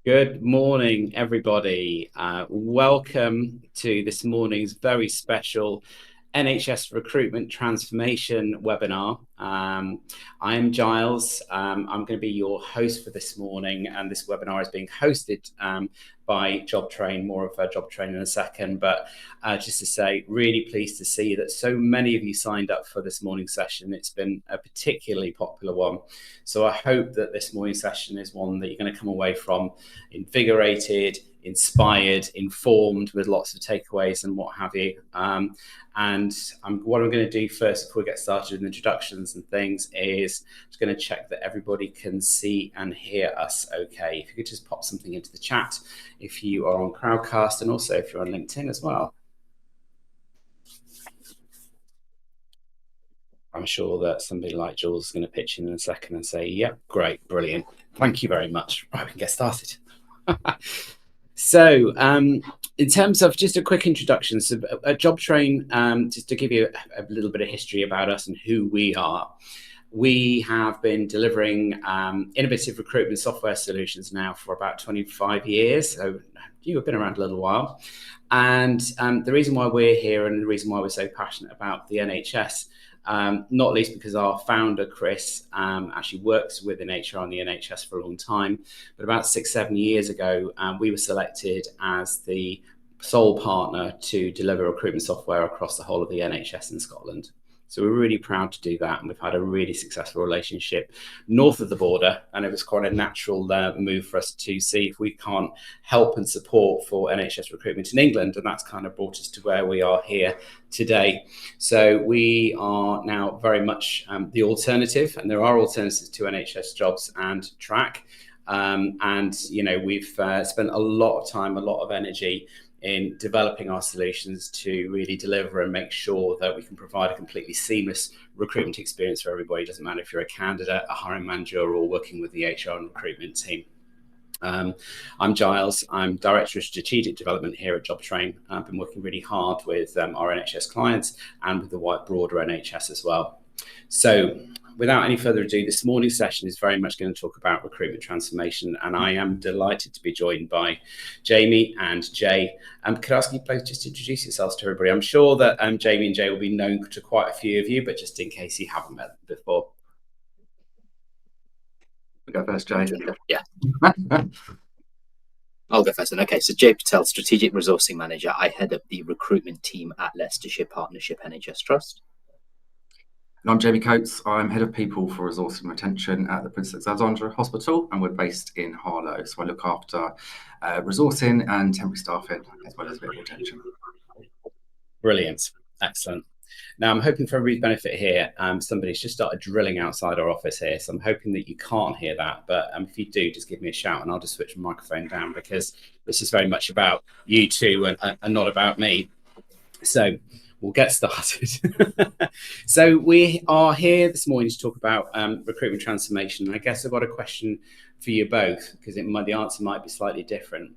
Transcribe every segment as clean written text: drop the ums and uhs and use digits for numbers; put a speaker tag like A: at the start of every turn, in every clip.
A: Good morning, everybody. Welcome to this morning's very special NHS Recruitment Transformation webinar. I am Giles. I'm going to be your host for this morning, and this webinar is being hosted by Jobtrain. More of Jobtrain in a second, but just to say, really pleased to see that so many of you signed up for this morning's session. It's been a particularly popular one. So I hope that this morning's session is one that you're going to come away from invigorated, inspired, informed, with lots of takeaways and what have you. What I'm going to do first before we get started with introductions and things is just going to check that everybody can see and hear us okay. If you could just pop something into the chat if you are on Crowdcast, and also if you're on LinkedIn as well. I'm sure that somebody like Jules is going to pitch in a second and say, yep, great, brilliant. Thank you very much. Right, we can get started. So in terms of just a quick introduction, so at Jobtrain, just to give you a little bit of history about us and who we are, we have been delivering innovative recruitment software solutions now for about 25 years. So you have been around a little while. And the reason why we're here and the reason why we're so passionate about the NHS, not least because our founder, Chris, actually works within HR and the NHS for a long time. But about 6-7 years ago, we were selected as the sole partner to deliver recruitment software across the whole of the NHS in Scotland. So we're really proud to do that, and we've had a really successful relationship north of the border, and it was quite a natural move for us to see if we can't help and support for NHS recruitment in England, and that's kind of brought us to where we are here today. So we are now very much the alternative, and there are alternatives to NHS jobs and track. We've spent a lot of time, a lot of energy in developing our solutions to really deliver and make sure that we can provide a completely seamless recruitment experience for everybody. It doesn't matter if you're a candidate, a hiring manager, or working with the HR and recruitment team. I'm Giles. I'm Director of Strategic Development here at Jobtrain. I've been working really hard with our NHS clients and with the broader NHS as well. So without any further ado, this morning's session is very much going to talk about recruitment transformation, and I am delighted to be joined by Jamie and Jay. Could I ask you both just to introduce yourselves to everybody? I'm sure that Jamie and Jay will be known to quite a few of you, but just in case you haven't met them before.
B: I'll go first, Jay.
C: Yeah. I'll go first then. Okay, so Jay Patel, Strategic Resourcing Manager. I head up the recruitment team at Leicestershire Partnership NHS Trust.
B: And I'm Jamie Coates. I'm Head of People for Resource and Retention at the Princess Alexandra Hospital, and we're based in Harlow. So I look after resourcing and temporary staffing, as well as a bit of retention.
A: Brilliant. Excellent. Now, I'm hoping for everybody's benefit here, somebody's just started drilling outside our office here, so I'm hoping that you can't hear that, but if you do, just give me a shout and I'll just switch my microphone down, because this is very much about you two and not about me. So we'll get started. So we are here this morning to talk about recruitment transformation. I guess I've got a question for you both, because the answer might be slightly different.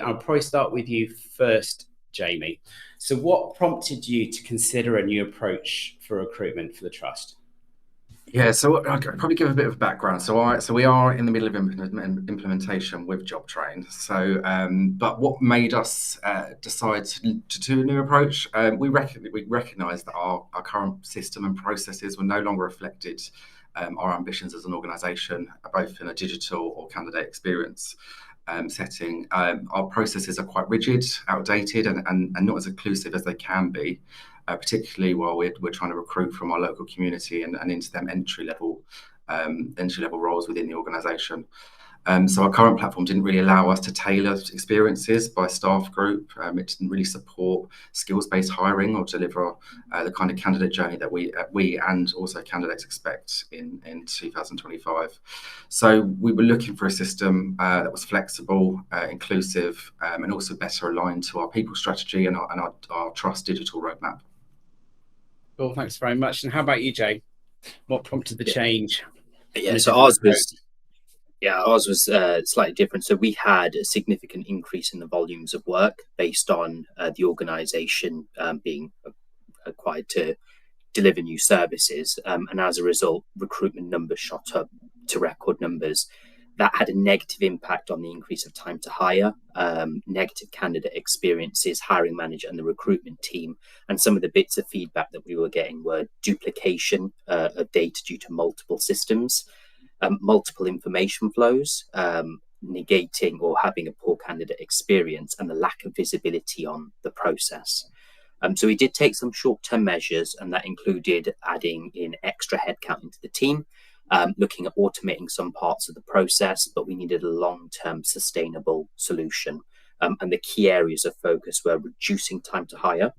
A: I'll probably start with you first, Jamie. So what prompted you to consider a new approach for recruitment for the Trust?
B: Yeah, so I'll probably give a bit of background. So we are in the middle of implementation with Jobtrain. So, but what made us decide to do a new approach? We recognised that our current system and processes were no longer reflected our ambitions as an organisation, both in a digital or candidate experience setting. Our processes are quite rigid, outdated, and not as inclusive as they can be, particularly while we're trying to recruit from our local community and into them entry level roles within the organisation. So our current platform didn't really allow us to tailor experiences by staff group. It didn't really support skills-based hiring or deliver the kind of candidate journey that we and also candidates expect in 2025. So we were looking for a system that was flexible, inclusive, and also better aligned to our people strategy and our Trust digital roadmap.
A: Cool, thanks very much. And how about you, Jay? What prompted the change?
C: Yeah, so ours was slightly different. So we had a significant increase in the volumes of work based on the organisation being acquired to deliver new services. And as a result, recruitment numbers shot up to record numbers. that had a negative impact on the increase of time to hire, negative candidate experiences, hiring manager and the recruitment team. And some of the bits of feedback that we were getting were duplication of data due to multiple systems, multiple information flows, negating or having a poor candidate experience, and the lack of visibility on the process. So we did take some short-term measures, and that included adding in extra headcount into the team, looking at automating some parts of the process, but we needed a long-term sustainable solution. And the key areas of focus were reducing time to hire,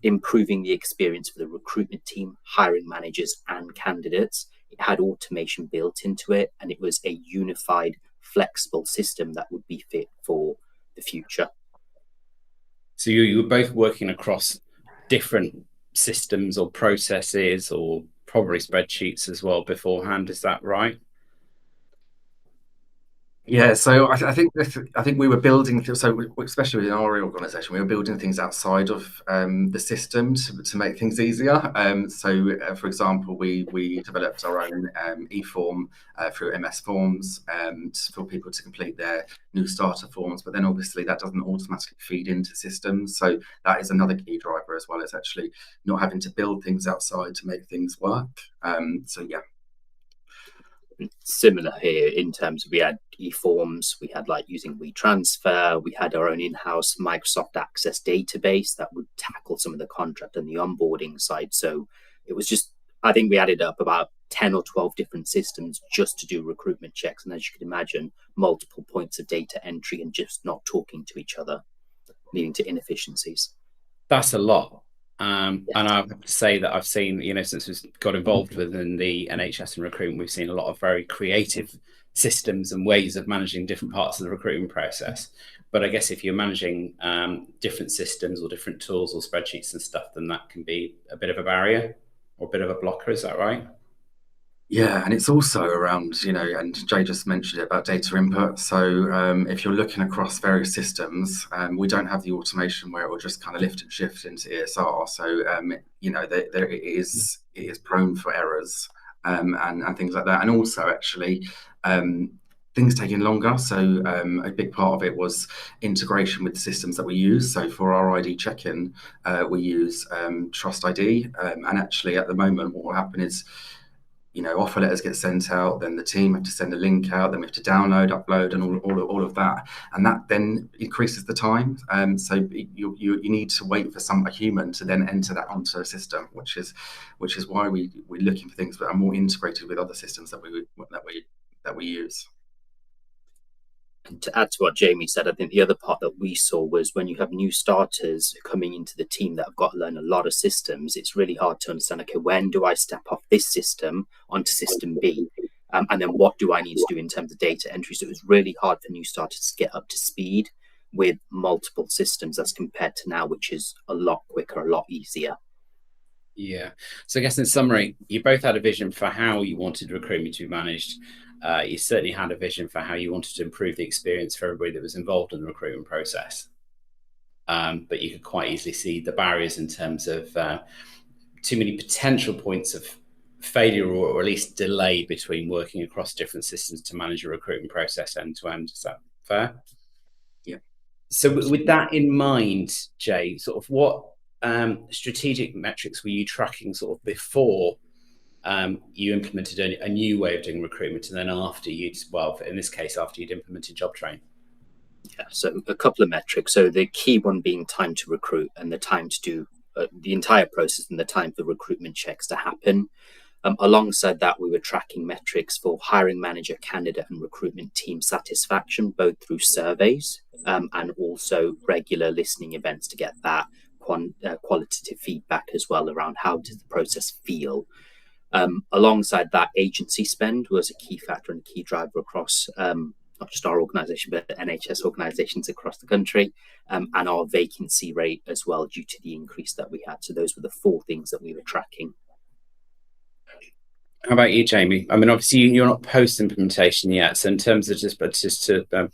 C: improving the experience for the recruitment team, hiring managers and candidates. It had automation built into it, and it was a unified, flexible system that would be fit for the future.
A: So you were both working across different systems or processes, or probably spreadsheets as well beforehand. Is that right?
B: Yeah, so I think we were building, so especially in our organisation, we were building things outside of the system to make things easier. For example, we developed our own e-form through MS Forms for people to complete their new starter forms, but then obviously that doesn't automatically feed into systems. So that is another key driver, as well as actually not having to build things outside to make things work. So yeah.
C: Similar here in terms of we had e-forms, we had like using WeTransfer, we had our own in-house Microsoft Access database that would tackle some of the contract and the onboarding side. So it was just, I think we added up about 10 or 12 different systems just to do recruitment checks. And as you can imagine, multiple points of data entry and just not talking to each other, leading to inefficiencies.
A: That's a lot. And I have to say that I've seen, since we've got involved within the NHS and recruitment, we've seen a lot of very creative systems and ways of managing different parts of the recruitment process. But I guess if you're managing different systems or different tools or spreadsheets and stuff, then that can be a bit of a barrier or a bit of a blocker. Is that right?
B: Yeah, and it's also around, and Jay just mentioned it about data input. So if you're looking across various systems, we don't have the automation where it will just kind of lift and shift into ESR. So, it is prone for errors and things like that. And also, actually, things taking longer. So a big part of it was integration with the systems that we use. So for our ID check-in, we use Trust ID. And actually, at the moment, what will happen is, offer letters get sent out, then the team have to send a link out, then we have to download, upload, and all of that, and that then increases the time. So you need to wait for a human to then enter that onto a system, which is why we're looking for things that are more integrated with other systems that we use.
C: And to add to what Jamie said, I think the other part that we saw was when you have new starters coming into the team that have got to learn a lot of systems, it's really hard to understand, okay, when do I step off this system onto system B? And then what do I need to do in terms of data entry? So it was really hard for new starters to get up to speed with multiple systems as compared to now, which is a lot quicker, a lot easier.
A: Yeah. So I guess in summary, you both had a vision for how you wanted recruitment to be managed. You certainly had a vision for how you wanted to improve the experience for everybody that was involved in the recruitment process. But you could quite easily see the barriers in terms of too many potential points of failure or at least delay between working across different systems to manage a recruitment process end to end. Is that fair?
B: Yeah.
A: So with that in mind, Jay, sort of what strategic metrics were you tracking sort of before you implemented a new way of doing recruitment, and then after in this case, after you'd implemented Jobtrain?
C: Yeah, so a couple of metrics. So the key one being time to recruit and the time to do the entire process and the time for recruitment checks to happen. Alongside that, we were tracking metrics for hiring manager, candidate and recruitment team satisfaction, both through surveys and also regular listening events to get that qualitative feedback as well around how does the process feel. Alongside that, agency spend was a key factor and a key driver across not just our organisation, but NHS organisations across the country, and our vacancy rate as well due to the increase that we had. So those were the four things that we were tracking.
A: How about you, Jamie? I mean, obviously you're not post-implementation yet. So in terms of just to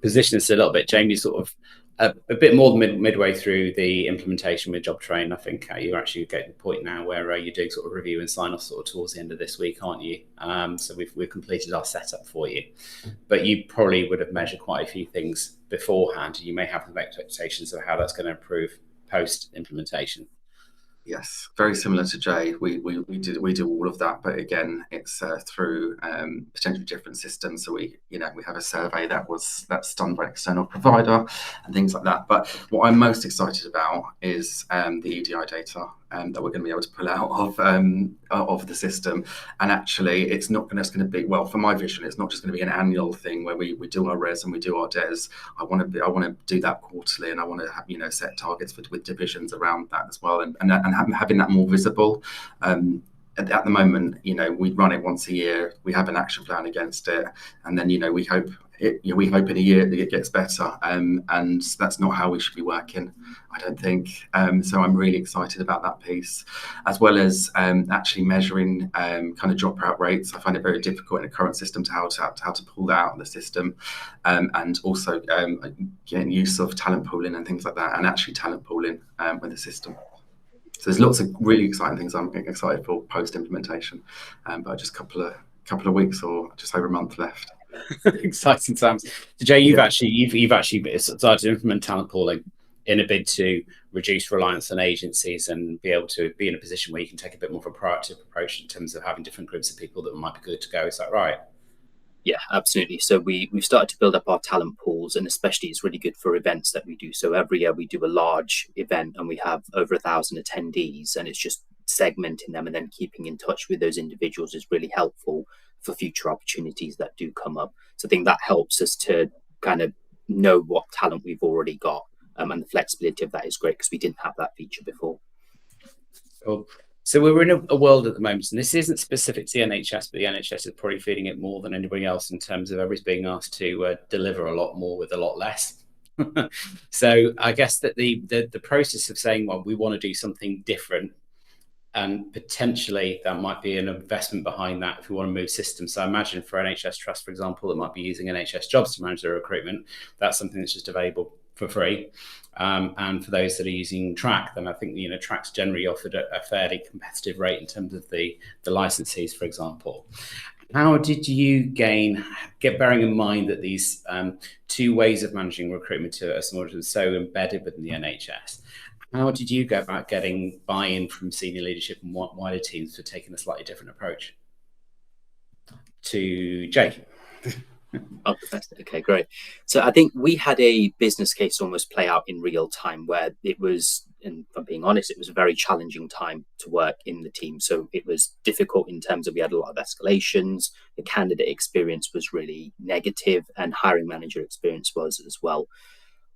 A: position this a little bit, Jamie sort of a bit more than midway through the implementation with Jobtrain. I think you're actually getting to the point now where you're doing sort of review and sign off sort of towards the end of this week, aren't you? So we've completed our setup for you, but you probably would have measured quite a few things beforehand. You may have some expectations of how that's going to improve post implementation.
B: Yes, very similar to Jay. We do all of that, but again, it's through potentially different systems. So we have a survey that's done by an external provider and things like that. But what I'm most excited about is the EDI data that we're going to be able to pull out of the system. And actually, it's not just going to be, well, for my vision, it's not just going to be an annual thing where we do our res and we do our des. I want to do that quarterly, and I want to have set targets with divisions around that as well, and having that more visible. At the moment, we run it once a year. We have an action plan against it, and then we hope in a year that it gets better. And that's not how we should be working, I don't think. So I'm really excited about that piece, as well as actually measuring kind of dropout rates. I find it very difficult in the current system how to pull that out of the system, and also getting use of talent pooling and things like that, and actually talent pooling with the system. So there's lots of really exciting things I'm excited for post implementation, but just a couple of weeks or just over a month left.
A: Exciting times. So Jay, you've actually started to implement talent pooling in a bid to reduce reliance on agencies and be able to be in a position where you can take a bit more of a proactive approach in terms of having different groups of people that might be good to go. Is that right?
C: Yeah, absolutely. So we've started to build up our talent pools, and especially it's really good for events that we do. So every year we do a large event and we have over 1,000 attendees, and it's just segmenting them and then keeping in touch with those individuals is really helpful for future opportunities that do come up. So I think that helps us to kind of know what talent we've already got, and the flexibility of that is great because we didn't have that feature before.
A: Cool. So we're in a world at the moment, and this isn't specific to the NHS, but the NHS is probably feeling it more than anybody else in terms of everybody's being asked to deliver a lot more with a lot less. So I guess that the process of saying, well, we want to do something different, and potentially that might be an investment behind that if we want to move systems. So I imagine for NHS Trust, for example, that might be using NHS Jobs to manage their recruitment. That's something that's just available for free. And for those that are using Track, then I think Track's generally offered a fairly competitive rate in terms of the licenses, for example. How did you bearing in mind that these two ways of managing recruitment are so embedded within the NHS? How did you go about getting buy-in from senior leadership and wider teams for taking a slightly different approach? To Jay.
C: Oh, okay, great. So I think we had a business case almost play out in real time where it was, and if I'm being honest, it was a very challenging time to work in the team. So it was difficult in terms of we had a lot of escalations. The candidate experience was really negative, and hiring manager experience was as well.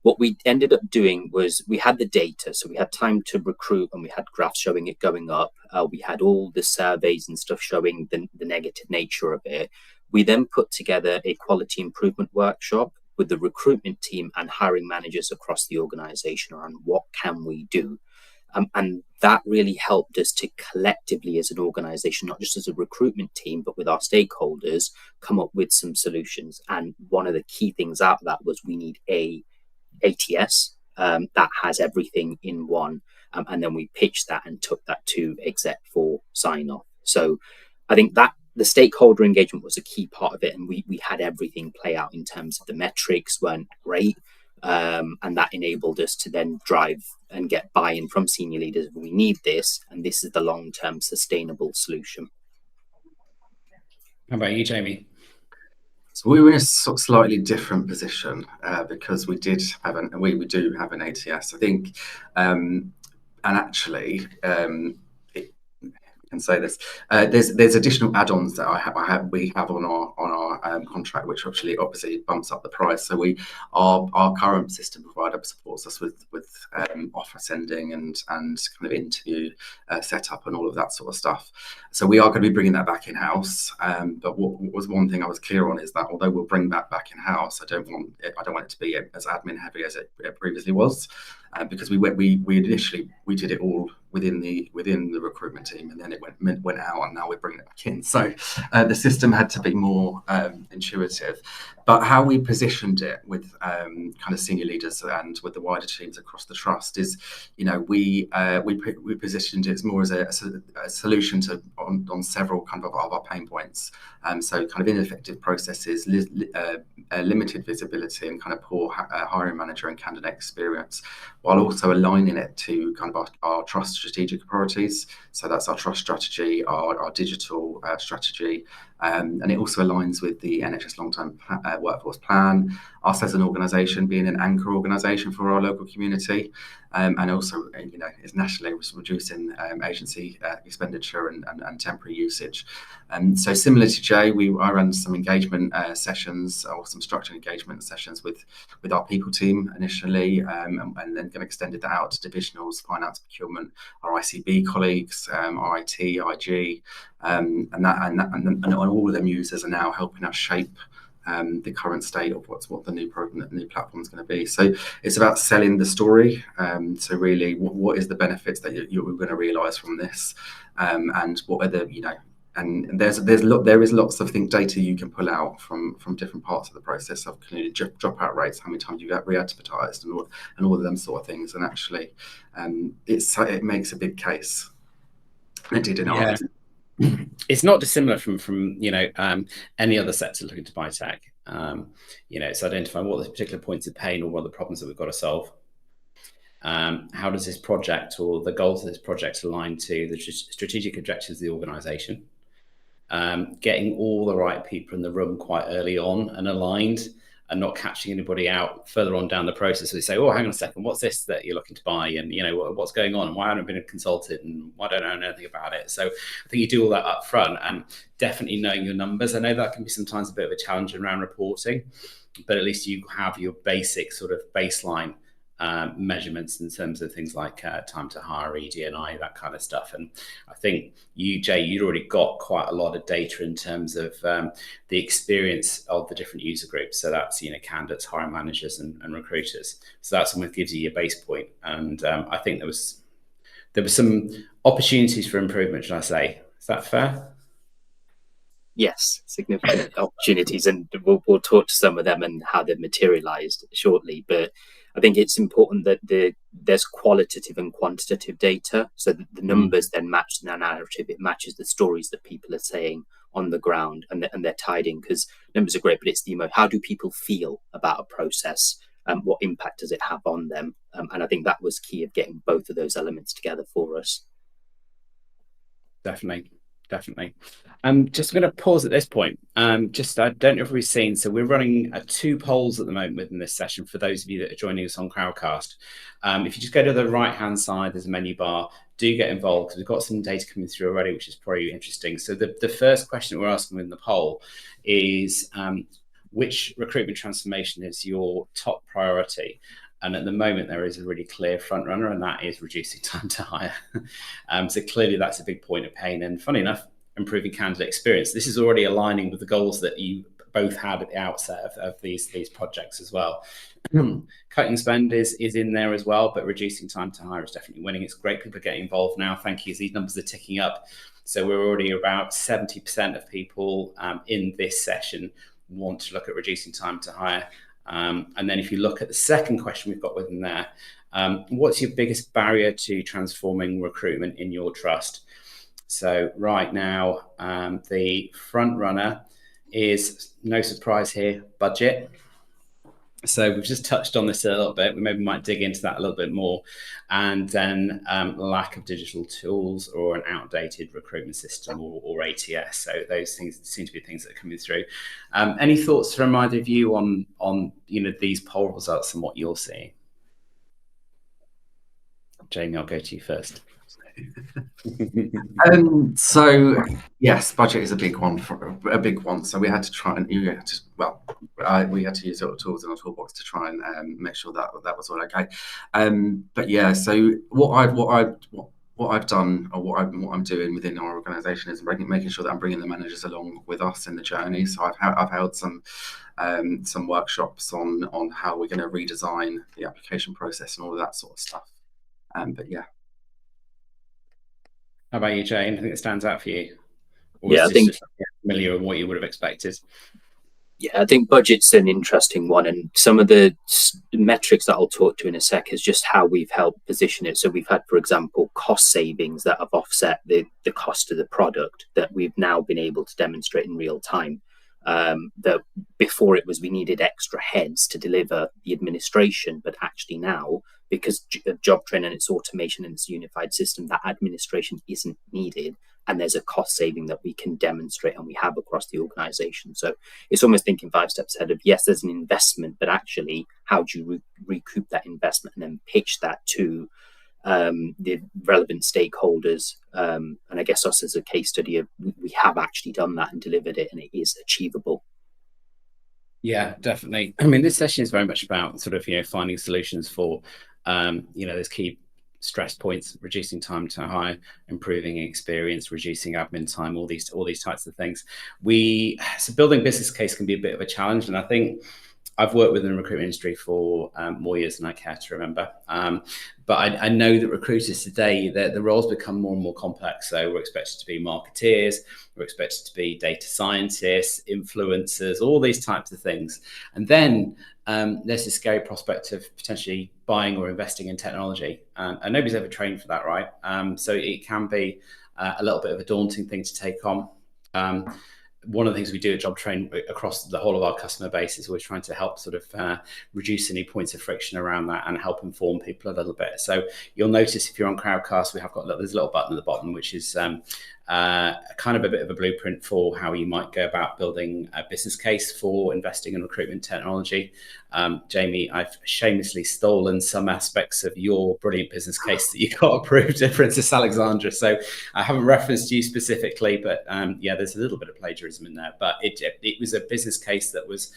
C: What we ended up doing was we had the data, so we had time to recruit and we had graphs showing it going up. We had all the surveys and stuff showing the negative nature of it. We then put together a quality improvement workshop with the recruitment team and hiring managers across the organization around what can we do. And that really helped us to collectively as an organization, not just as a recruitment team, but with our stakeholders, come up with some solutions. And one of the key things out of that was we need a ATS that has everything in one. And then we pitched that and took that to exec for sign off. So I think that the stakeholder engagement was a key part of it, and we had everything play out in terms of the metrics weren't great, and that enabled us to then drive and get buy-in from senior leaders. We need this, and this is the long-term sustainable solution.
A: How about you, Jamie?
B: So we were in a sort of slightly different position because we do have an ATS, I think, and actually. Can say this. There's additional add-ons that we have on our contract, which actually obviously bumps up the price. So our current system provider supports us with offer sending and kind of interview setup and all of that sort of stuff. So we are going to be bringing that back in house. But what was one thing I was clear on is that although we'll bring that back in house, I don't want it to be as admin heavy as it previously was. Because we initially did it all within the recruitment team, and then it went out, and now we're bringing it back in. So the system had to be more intuitive. But how we positioned it with kind of senior leaders and with the wider teams across the trust is, we positioned it more as a solution to on several kind of our pain points. So kind of ineffective processes, limited visibility, and kind of poor hiring manager and candidate experience, while also aligning it to kind of our trust strategic priorities. So that's our trust strategy, our digital strategy, and it also aligns with the NHS long-term workforce plan, us as an organisation being an anchor organisation for our local community, and also, is nationally reducing agency expenditure and temporary usage. So similar to Jay, I ran some engagement sessions, or some structured engagement sessions with our people team initially, and then extended that out to divisionals, finance, procurement, our ICB colleagues, our IT, IG, and all of them users are now helping us shape the current state of what the new program, the new platform is going to be. So it's about selling the story. So really, what is the benefits that you're going to realise from this, and what are the and there is lots of data you can pull out from different parts of the process of dropout rates, how many times you get re-advertised, and all of them sort of things. And actually, it makes a big case. It did in ours.
A: It's not dissimilar from any other sector looking to buy tech. It's identifying what the particular points of pain or what are the problems that we've got to solve. How does this project or the goals of this project align to the strategic objectives of the organisation? Getting all the right people in the room quite early on and aligned, and not catching anybody out further on down the process. We say, oh, hang on a second, what's this that you're looking to buy? And, what's going on? And why haven't I been consulted? And why don't I know anything about it? So I think you do all that up front, and definitely knowing your numbers. I know that can be sometimes a bit of a challenge around reporting, but at least you have your basic sort of baseline measurements in terms of things like time to hire, ED&I, that kind of stuff. And I think you, Jay, you'd already got quite a lot of data in terms of the experience of the different user groups. So that's candidates, hiring managers, and recruiters. So that somewhat gives you your base point. And I think there was some opportunities for improvement, should I say? Is that fair?
C: Yes, significant opportunities, and we'll talk to some of them and how they've materialized shortly. But I think it's important that there's qualitative and quantitative data, so that the numbers then match the narrative. It matches the stories that people are saying on the ground, and they're tied in, because numbers are great, but it's the how do people feel about a process, and what impact does it have on them? And I think that was key of getting both of those elements together for us.
A: Definitely. I'm just going to pause at this point. I don't know if we've seen, so we're running 2 polls at the moment within this session for those of you that are joining us on Crowdcast. If you just go to the right hand side, there's a menu bar. Do get involved, because we've got some data coming through already, which is probably interesting. So the first question that we're asking in the poll is, which recruitment transformation is your top priority? And at the moment, there is a really clear front runner, and that is reducing time to hire. So clearly, that's a big point of pain. And funny enough, improving candidate experience. This is already aligning with the goals that you both had at the outset of these projects as well. Cutting spend is in there as well, but reducing time to hire is definitely winning. It's great people are getting involved now. Thank you. These numbers are ticking up. So we're already about 70% of people in this session want to look at reducing time to hire. And then if you look at the second question we've got within there, what's your biggest barrier to transforming recruitment in your trust? So right now, the front runner is, no surprise here, budget. So we've just touched on this a little bit. We maybe might dig into that a little bit more. And then lack of digital tools or an outdated recruitment system or ATS. So those things seem to be things that are coming through. Any thoughts from either of you on these poll results and what you're seeing? Jamie, I'll go to you first.
B: So yes, budget is a big one. So we had to try and we had to use sort of tools in our toolbox to try and make sure that was all okay. But yeah, so what I've done, or what I'm doing within our organisation, is making sure that I'm bringing the managers along with us in the journey. So I've held some workshops on how we're going to redesign the application process and all of that sort of stuff. But yeah.
A: How about you, Jay? Anything that stands out for you? Or
C: Yeah,
A: was
C: I
A: this
C: think
A: just familiar with what you would have expected?
C: Yeah, I think budget's an interesting one, and some of the metrics that I'll talk to in a sec is just how we've helped position it. So we've had, for example, cost savings that have offset the cost of the product that we've now been able to demonstrate in real time. That before it was we needed extra heads to deliver the administration, but actually now, because of Jobtrain and its automation and its unified system, that administration isn't needed, and there's a cost saving that we can demonstrate and we have across the organisation. So it's almost thinking 5 steps ahead of, yes, there's an investment, but actually, how do you recoup that investment and then pitch that to the relevant stakeholders? And I guess us as a case study of we have actually done that and delivered it, and it is achievable.
A: Yeah, definitely. I mean, this session is very much about sort of, finding solutions for, those key stress points, reducing time to hire, improving experience, reducing admin time, all these types of things. So building business case can be a bit of a challenge, and I think I've worked within the recruitment industry for more years than I care to remember. But I know that recruiters today, the roles become more and more complex. So we're expected to be marketeers, we're expected to be data scientists, influencers, all these types of things. And then there's this scary prospect of potentially buying or investing in technology. And nobody's ever trained for that, right? So it can be a little bit of a daunting thing to take on. One of the things we do at Jobtrain across the whole of our customer base is always trying to help sort of reduce any points of friction around that and help inform people a little bit. So you'll notice if you're on Crowdcast, there's a little button at the bottom, which is kind of a bit of a blueprint for how you might go about building a business case for investing in recruitment technology. Jamie, I've shamelessly stolen some aspects of your brilliant business case that you got approved at Princess Alexandra. So I haven't referenced you specifically, but there's a little bit of plagiarism in there. But it was a business case that was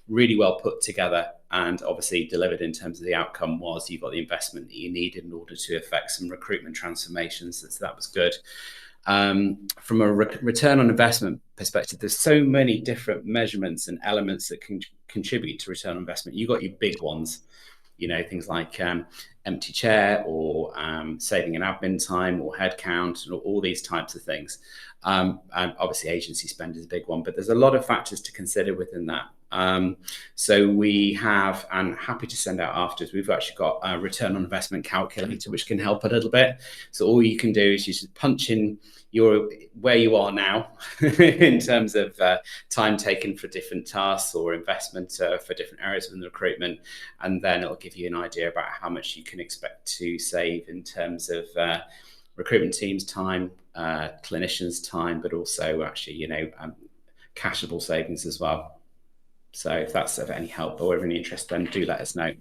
A: really well put together and obviously delivered in terms of the outcome was you got the investment that you needed in order to effect some recruitment transformations. So that was good. From a return on investment perspective, there's so many different measurements and elements that can contribute to return on investment. You've got your big ones, things like empty chair or saving in admin time or headcount and all these types of things. And obviously agency spend is a big one, but there's a lot of factors to consider within that. So we have, and happy to send out afterwards, we've actually got a return on investment calculator, which can help a little bit. So all you can do is you just punch in where you are now in terms of time taken for different tasks or investment for different areas within the recruitment. And then it'll give you an idea about how much you can expect to save in terms of recruitment teams' time, clinicians' time, but also actually, cashable savings as well. So if that's of any help or of any interest, then do let us know.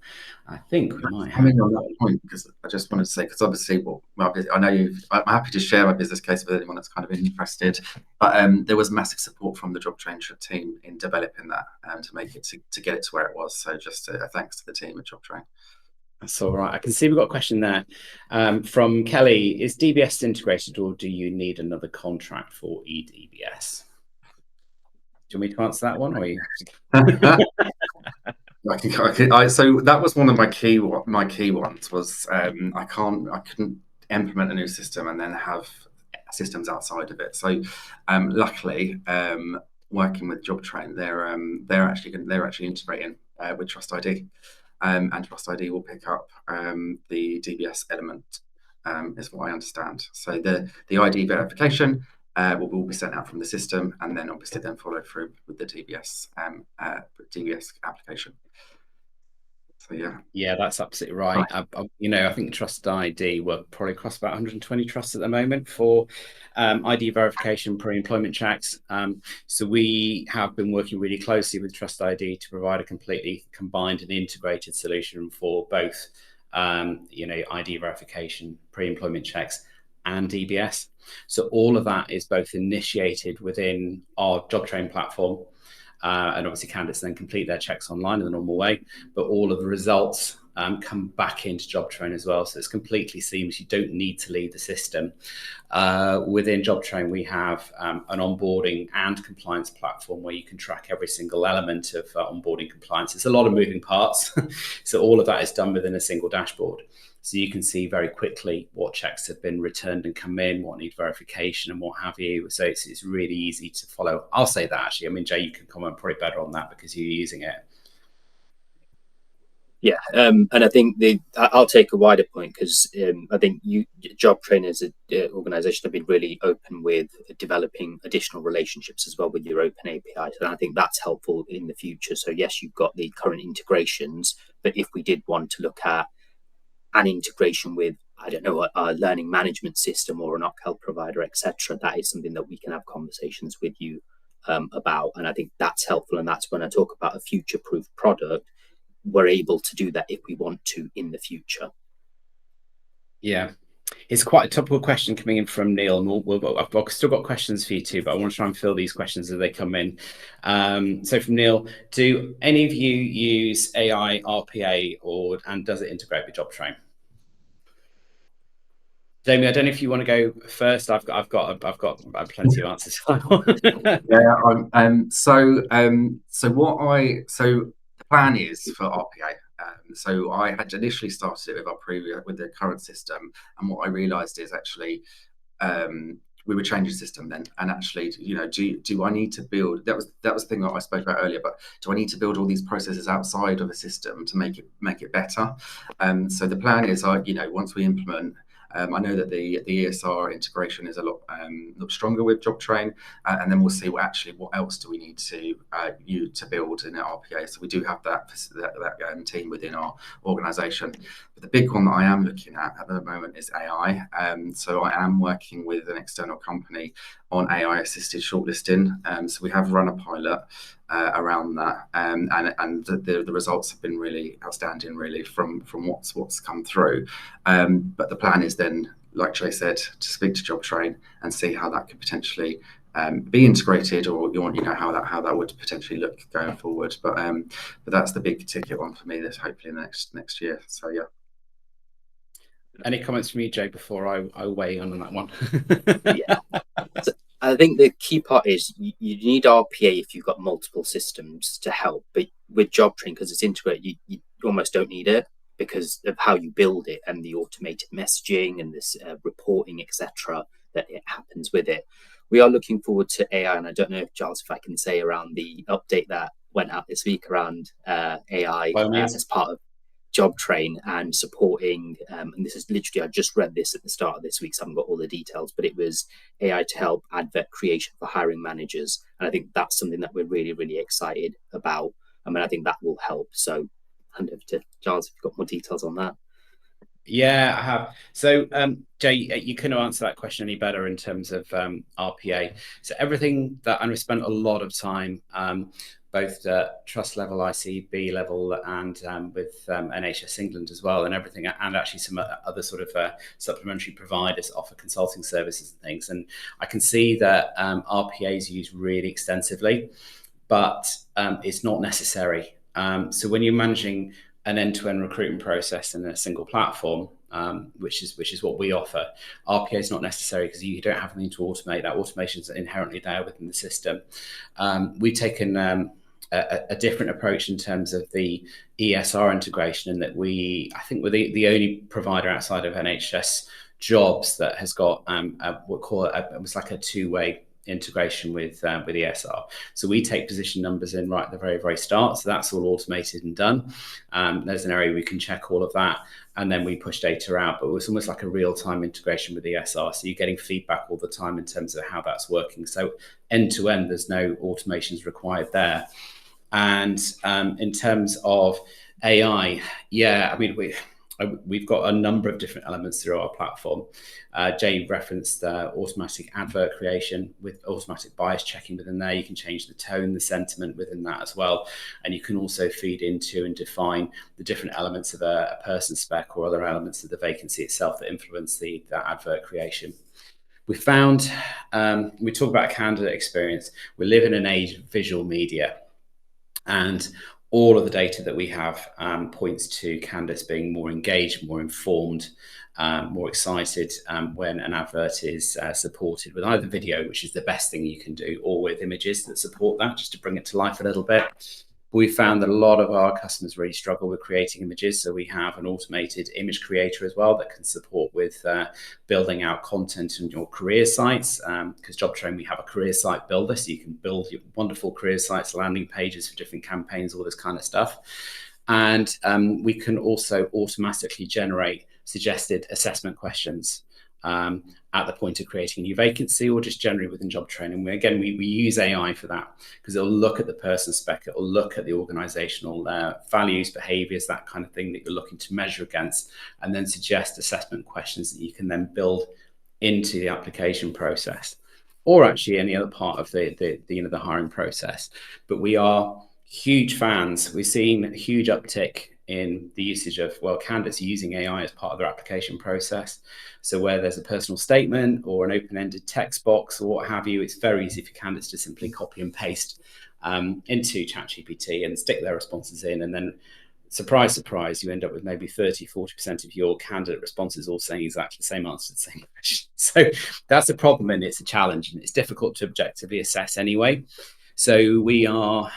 A: I think we might have.
B: I mean, on that point, because I just wanted to say, because obviously, I know I'm happy to share my business case with anyone that's kind of interested, but there was massive support from the Jobtrain team in developing that to make it to get it to where it was. So just thanks to the team at Jobtrain.
A: That's all right. I can see we've got a question there from Kelly. Is DBS integrated or do you need another contract for eDBS? Do you want me to answer that one? Or you...
B: So that was one of my key ones was I couldn't implement a new system and then have systems outside of it. So luckily, working with Jobtrain, they're actually integrating with Trust ID, and Trust ID will pick up the DBS element, is what I understand. So the ID verification will be sent out from the system, and then obviously then follow through with the DBS application. So
A: yeah, that's absolutely right. I think Trust ID work probably across about 120 trusts at the moment for ID verification, pre-employment checks. So we have been working really closely with Trust ID to provide a completely combined and integrated solution for both, ID verification, pre-employment checks, and DBS. So all of that is both initiated within our Jobtrain platform, and obviously candidates then complete their checks online in the normal way, but all of the results come back into Jobtrain as well. So it's completely seamless. You don't need to leave the system. Within Jobtrain, we have an onboarding and compliance platform where you can track every single element of onboarding compliance. It's a lot of moving parts. So all of that is done within a single dashboard. So you can see very quickly what checks have been returned and come in, what need verification and what have you. So it's really easy to follow. I'll say that actually. I mean, Jay, you can comment probably better on that because you're using it.
C: Yeah, and I think I'll take a wider point because I think Jobtrain as an organisation have been really open with developing additional relationships as well with your open APIs, and I think that's helpful in the future. So yes, you've got the current integrations, but if we did want to look at an integration with, I don't know, a learning management system or an health provider, etc., that is something that we can have conversations with you about, and I think that's helpful. And that's when I talk about a future-proof product. We're able to do that if we want to in the future.
A: Yeah, it's quite a topical question coming in from Neil. And I've still got questions for you too, but I want to try and fill these questions as they come in. So from Neil, do any of you use AI RPA and does it integrate with Jobtrain? Jamie, I don't know if you want to go first. I've got plenty of answers.
B: Yeah. So the plan is for RPA. So I had initially started it with the current system, and what I realised is actually we were changing system then, and actually, do I need to build? That was the thing that I spoke about earlier. But do I need to build all these processes outside of a system to make it better? So the plan is, once we implement. I know that the ESR integration is a lot stronger with Jobtrain, and then we'll see what else do we need to build in our RPA. So we do have that team within our organisation. But the big one that I am looking at the moment is AI. So I am working with an external company on AI assisted shortlisting. So we have run a pilot around that, and the results have been really outstanding, really, from what's come through. But the plan is then, like Jay said, to speak to Jobtrain and see how that could potentially be integrated, or how that would potentially look going forward. But that's the big ticket one for me. That's hopefully next year. So yeah.
A: Any comments from you, Jay, before I weigh in on that one?
C: Yeah. So I think the key part is you need RPA if you've got multiple systems to help. But with Jobtrain, because it's integrated, you almost don't need it because of how you build it and the automated messaging and this reporting, etc., that it happens with it. We are looking forward to AI, and I don't know if, Giles, if I can say around the update that went out this week around AI as part of Jobtrain and supporting, and this is literally, I just read this at the start of this week, so I haven't got all the details, but it was AI to help advert creation for hiring managers. And I think that's something that we're really, really excited about. I mean, I think that will help. So hand over to Giles if you've got more details on that.
A: Yeah, I have. So, Jay, you couldn't answer that question any better in terms of RPA. So everything that, and we spent a lot of time, both trust level, ICB level, and with NHS England as well, and everything, and actually some other sort of supplementary providers offer consulting services and things. And I can see that RPA is used really extensively, but it's not necessary. So when you're managing an end-to-end recruitment process in a single platform, which is what we offer, RPA is not necessary because you don't have anything to automate. That automation is inherently there within the system. We've taken a different approach in terms of the ESR integration, in that I think we're the only provider outside of NHS Jobs that has got we'll call it it was like a two-way integration with ESR. So we take position numbers in right at the very, very start. So that's all automated and done. There's an area we can check all of that, and then we push data out. But it's almost like a real-time integration with ESR. So you're getting feedback all the time in terms of how that's working. So end to end, there's no automations required there. And in terms of AI, yeah, I mean, we've got a number of different elements through our platform. Jay referenced automatic advert creation with automatic bias checking within there. You can change the tone, the sentiment within that as well. And you can also feed into and define the different elements of a person spec or other elements of the vacancy itself that influence the advert creation. We found, we talk about candidate experience. We live in an age of visual media. And all of the data that we have points to candidates being more engaged, more informed, more excited when an advert is supported with either video, which is the best thing you can do, or with images that support that, just to bring it to life a little bit. We found that a lot of our customers really struggle with creating images, so we have an automated image creator as well that can support with building out content in your career sites. Because Jobtrain, we have a career site builder, so you can build your wonderful career sites, landing pages for different campaigns, all this kind of stuff. And we can also automatically generate suggested assessment questions at the point of creating a new vacancy, or just generally within Jobtrain. And we use AI for that, because it'll look at the person spec, it'll look at the organizational values, behaviors, that kind of thing that you're looking to measure against, and then suggest assessment questions that you can then build into the application process, or actually any other part of the hiring process. But we are huge fans. We've seen a huge uptick in the usage of, candidates using AI as part of their application process. So where there's a personal statement or an open-ended text box or what have you, it's very easy for candidates to simply copy and paste into ChatGPT and stick their responses in. And then, surprise, surprise, you end up with maybe 30-40% of your candidate responses all saying exactly the same answer to the same question. So that's a problem, and it's a challenge, and it's difficult to objectively assess anyway. So we are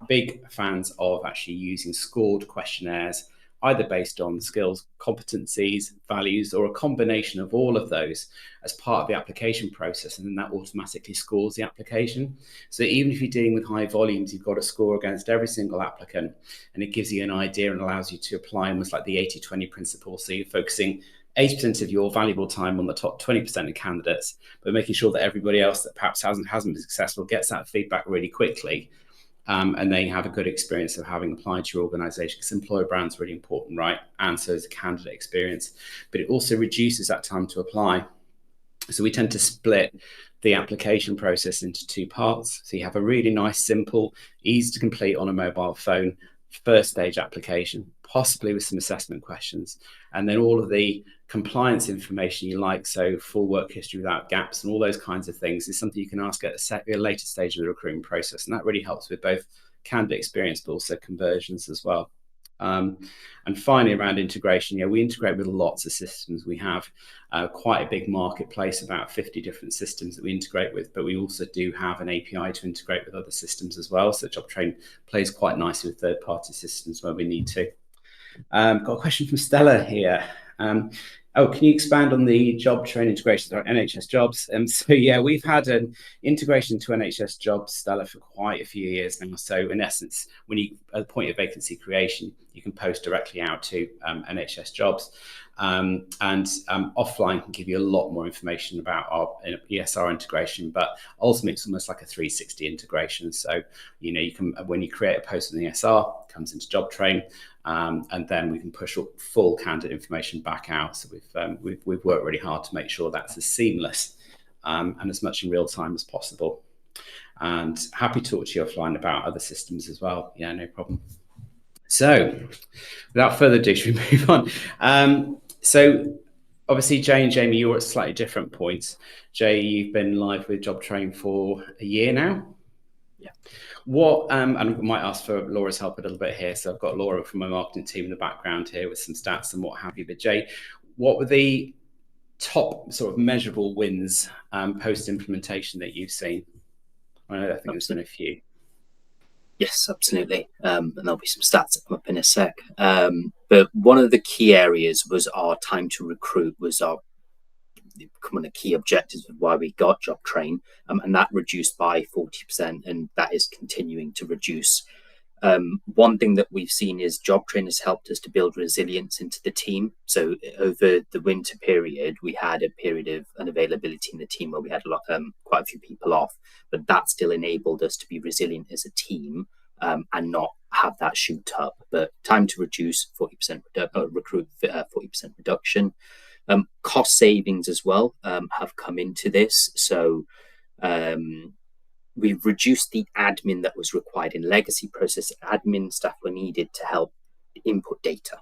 A: big fans of actually using scored questionnaires, either based on skills, competencies, values, or a combination of all of those as part of the application process, and then that automatically scores the application. So even if you're dealing with high volumes, you've got a score against every single applicant, and it gives you an idea and allows you to apply almost like the 80-20 principle. So you're focusing 80% of your valuable time on the top 20% of candidates, but making sure that everybody else that perhaps hasn't been successful gets that feedback really quickly. And then you have a good experience of having applied to your organization, because employer brand's really important, right? And so is the candidate experience, but it also reduces that time to apply. So we tend to split the application process into two parts. So you have a really nice, simple, easy to complete on a mobile phone first stage application, possibly with some assessment questions, and then all of the compliance information you like, so full work history without gaps and all those kinds of things, is something you can ask at a later stage of the recruitment process, and that really helps with both candidate experience but also conversions as well. And finally, around integration, we integrate with lots of systems. We have quite a big marketplace, about 50 different systems that we integrate with, but we also do have an API to integrate with other systems as well. So Jobtrain plays quite nicely with third-party systems where we need to. Got a question from Stella here. Can you expand on the Jobtrain integration with NHS Jobs? We've had an integration to NHS Jobs, Stella, for quite a few years now. So in essence, when you at the point of vacancy creation, you can post directly out to NHS Jobs. And offline can give you a lot more information about our ESR integration, but ultimately it's almost like a 360 integration. So you can, when you create a post on the ESR, it comes into Jobtrain, and then we can push full candidate information back out. So we've worked really hard to make sure that's as seamless and as much in real time as possible. And happy to talk to you offline about other systems as well. Yeah, no problem. So without further ado, should we move on? So obviously, Jay and Jamie, you're at slightly different points. Jay, you've been live with Jobtrain for a year now.
C: Yeah.
A: And I might ask for Laura's help a little bit here. So I've got Laura from my marketing team in the background here with some stats and what have you. But Jay, what were the top sort of measurable wins post-implementation that you've seen? I think there's been a few.
C: Yes, absolutely. And there'll be some stats that come up in a sec. But one of the key areas was our time to recruit was one of the key objectives of why we got Jobtrain, and that reduced by 40%, and that is continuing to reduce. One thing that we've seen is Jobtrain has helped us to build resilience into the team. So over the winter period, we had a period of unavailability in the team where we had quite a few people off, but that still enabled us to be resilient as a team and not have that shoot up. But time to reduce 40%, recruit 40% reduction. Cost savings as well have come into this. So we've reduced the admin that was required in legacy process. Admin staff were needed to help input data.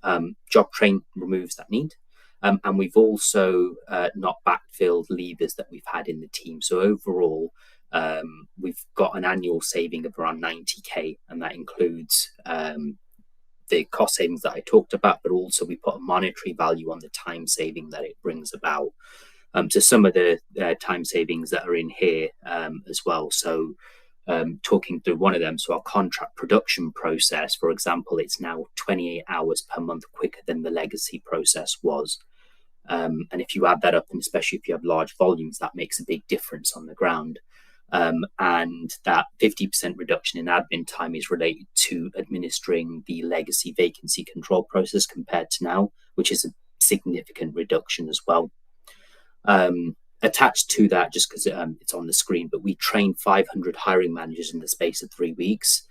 C: Jobtrain removes that need. And we've also not backfilled levers that we've had in the team. So overall, we've got an annual saving of around 90k, and that includes the cost savings that I talked about, but also we put a monetary value on the time saving that it brings about. So some of the time savings that are in here as well. So talking through one of them, so our contract production process, for example, it's now 28 hours per month quicker than the legacy process was. And if you add that up, and especially if you have large volumes, that makes a big difference on the ground. And that 50% reduction in admin time is related to administering the legacy vacancy control process compared to now, which is a significant reduction as well. Attached to that, just because it's on the screen, but we trained 500 hiring managers in the space of 3 weeks.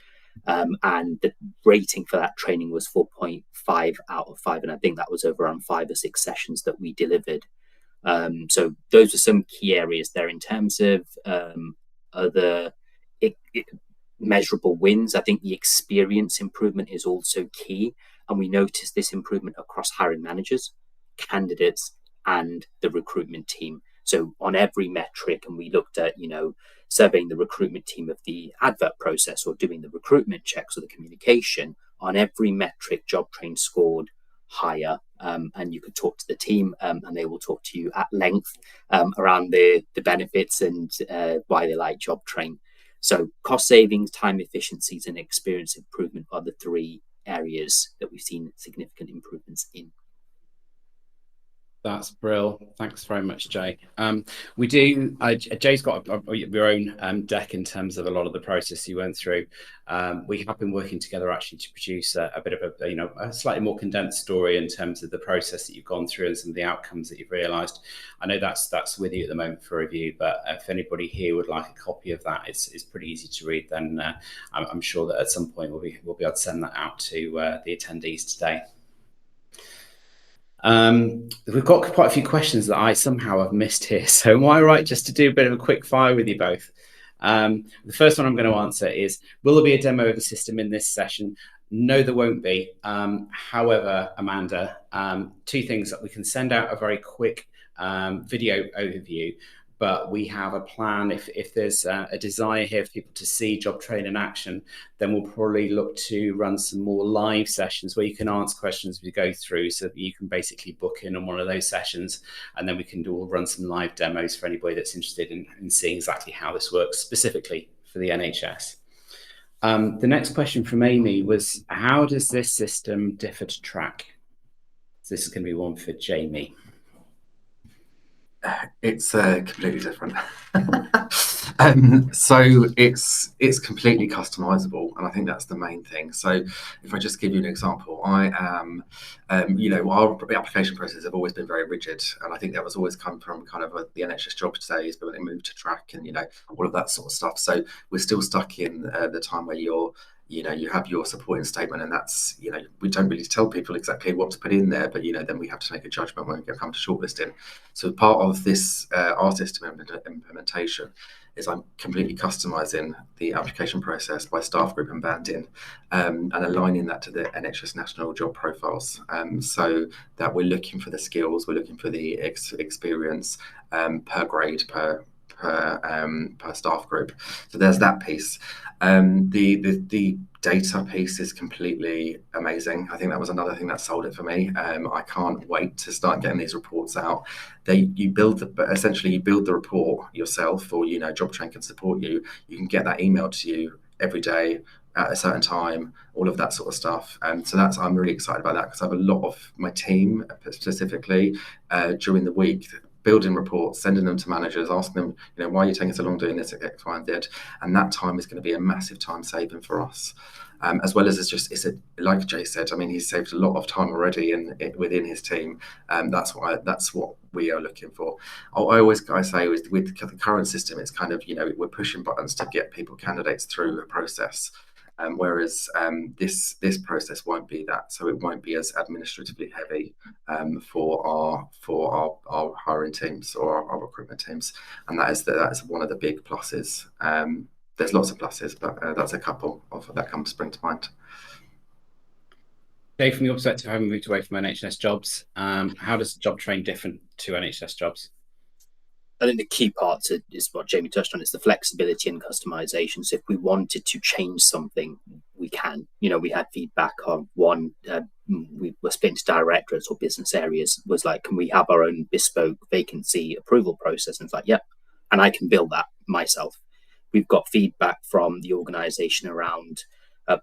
C: And the rating for that training was 4.5 out of 5. And I think that was over around 5 or 6 sessions that we delivered. So those are some key areas there. In terms of other measurable wins, I think the experience improvement is also key. And we noticed this improvement across hiring managers, candidates, and the recruitment team. So on every metric, and we looked at, surveying the recruitment team of the advert process or doing the recruitment checks or the communication, on every metric, Jobtrain scored higher. And you could talk to the team and they will talk to you at length around the benefits and why they like Jobtrain. So cost savings, time efficiencies, and experience improvement are the 3 areas that we've seen significant improvements in.
A: That's brilliant. Thanks very much, Jay. We do. Jay's got your own deck in terms of a lot of the process you went through. We have been working together actually to produce a bit of a slightly more condensed story in terms of the process that you've gone through and some of the outcomes that you've realised. I know that's with you at the moment for review, but if anybody here would like a copy of that, it's pretty easy to read. Then I'm sure that at some point we'll be able to send that out to the attendees today. We've got quite a few questions that I somehow have missed here. So am I right just to do a bit of a quick fire with you both? The first one I'm going to answer is, will there be a demo of the system in this session? No, there won't be. However, Amanda, 2 things: that we can send out a very quick video overview, but we have a plan. If there's a desire here for people to see Jobtrain in action, then we'll probably look to run some more live sessions where you can answer questions as we go through, so that you can basically book in on one of those sessions, and then we can run some live demos for anybody that's interested in seeing exactly how this works specifically for the NHS. The next question from Amy was, how does this system differ to Track? So this is going to be one for Jamie.
B: It's completely different. So it's completely customizable, and I think that's the main thing. So if I just give you an example, I am, our application process have always been very rigid, and I think that was always come from kind of the NHS Jobs days, but when they moved to Track and all of that sort of stuff. So we're still stuck in the time where you have your supporting statement, and that's, we don't really tell people exactly what to put in there, but, then we have to make a judgment when we come to shortlisting. So part of this, our system implementation is I'm completely customizing the application process by staff group and banding, and aligning that to the NHS national job profiles. So that we're looking for the skills, we're looking for the experience per grade, per staff group. So there's that piece. The data piece is completely amazing. I think that was another thing that sold it for me. I can't wait to start getting these reports out. You build the report yourself, or Jobtrain can support you. You can get that emailed to you every day at a certain time, all of that sort of stuff. And so I'm really excited about that, because I have a lot of my team specifically during the week building reports, sending them to managers, asking them, why are you taking so long doing this at X, Y, and Z? And that time is going to be a massive time saving for us. As well as like Jay said, he's saved a lot of time already within his team. That's what we are looking for. I say with the current system, it's kind of, we're pushing buttons to get candidates through a process. Whereas this process won't be that, so it won't be as administratively heavy for our hiring teams or our recruitment teams, and that is one of the big pluses. There's lots of pluses, but that's a couple of that spring to mind.
A: Dave, from your perspective, having moved away from NHS Jobs, how does Jobtrain differ to NHS Jobs?
C: I think the key part is what Jamie touched on. It's the flexibility and customization. So if we wanted to change something, we can. We had feedback on one. We were split into directorates or business areas. Was like, can we have our own bespoke vacancy approval process? And it's like, yep, and I can build that myself. We've got feedback from the organisation around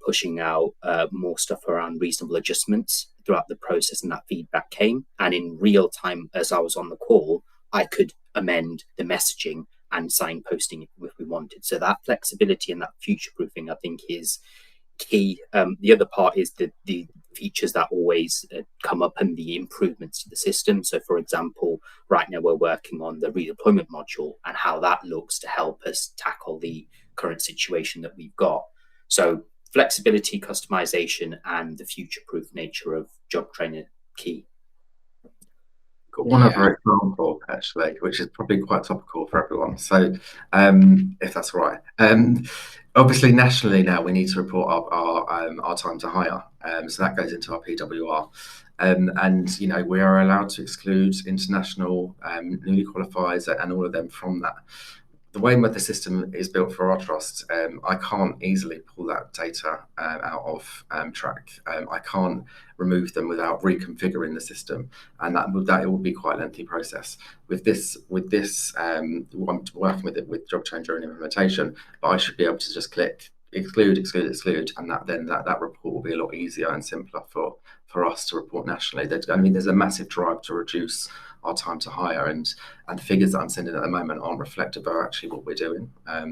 C: pushing out more stuff around reasonable adjustments throughout the process, and that feedback came. And in real time, as I was on the call, I could amend the messaging and signposting if we wanted. So that flexibility and that future proofing, I think, is key. The other part is the features that always come up and the improvements to the system. So, for example, right now we're working on the redeployment module and how that looks to help us tackle the current situation that we've got. So, flexibility, customization, and the future-proof nature of Jobtrain are key.
B: Got one other example, actually, which is probably quite topical for everyone. So, if that's all right. Obviously, nationally now we need to report our time to hire. So that goes into our PWR. And we are allowed to exclude international newly qualified and all of them from that. The way that the system is built for our trust, I can't easily pull that data out of track. I can't remove them without reconfiguring the system, and that it will be quite a lengthy process. With this, I'm working with it with Jobtrain during implementation, but I should be able to just click exclude, and that report will be a lot easier and simpler for us to report nationally. There's a massive drive to reduce our time to hire, and the figures that I'm sending at the moment aren't reflective of actually what we're doing.